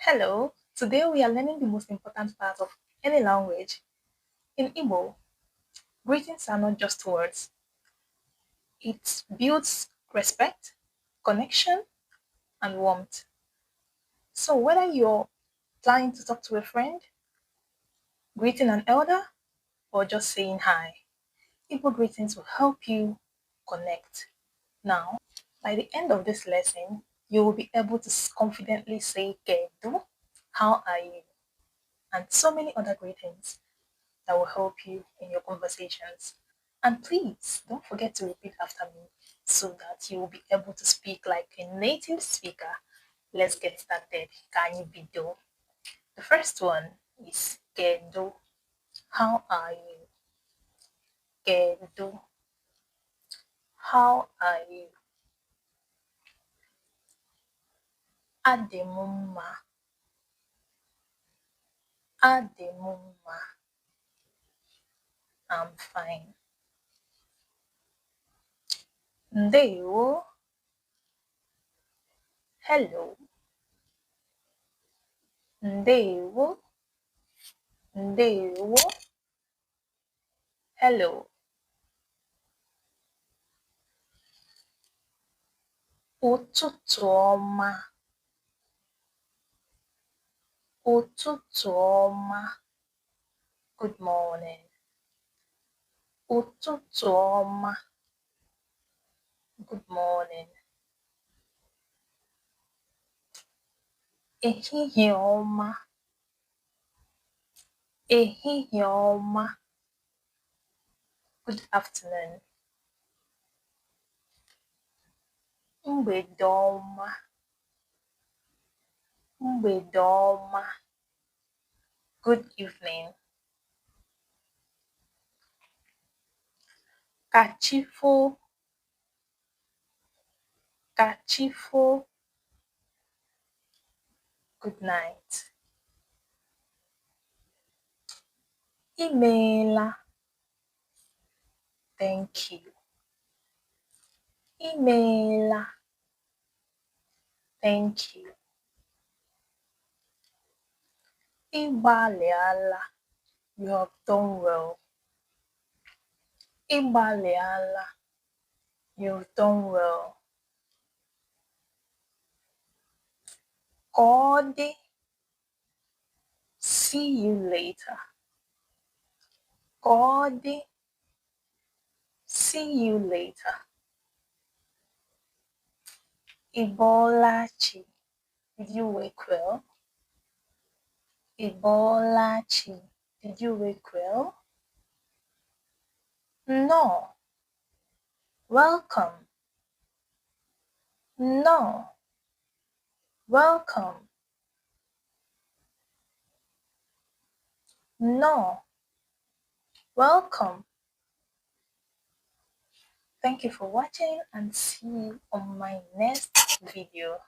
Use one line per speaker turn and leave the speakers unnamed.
Hello, today we are learning the most important part of any language. In Igbo, greetings are not just words, it builds respect, connection, and warmth. So, whether you're planning to talk to a friend, greeting an elder, or just saying hi, Igbo greetings will help you connect. Now, by the end of this lesson, you will be able to confidently say Kedu, how are you, and so many other greetings that will help you in your conversations. And please don't forget to repeat after me so that you will be able to speak like a native speaker. Let's get started. Can you be do? The first one is Kedu. How are you? Kedu. How are you? Ademumma. Ademumma. I'm fine. Ndewo. Hello. Ndewo. Ndewo. Hello. Ụtụtụ ọma. Ụtụtụ ọma. Good morning. Ụtụtụ ọma. Good morning. Ehihie ọma. Ehihie ọma. Good afternoon. Mgbede ọma. Mgbede ọma. Good evening. Kachifo. Kachifo. Good night. Imeela. Thank you. Imeela. Thank you. Ịgbalịala. You have done well. Ịgbalịala. You've done well. Ka ọ dị. See you later. Ka ọ dị. See you later. Ibolachi. Did you wake well? Ibolachi. Did you wake well? No. Welcome. No. Welcome. No. Welcome. Thank you for watching and see you on my next video.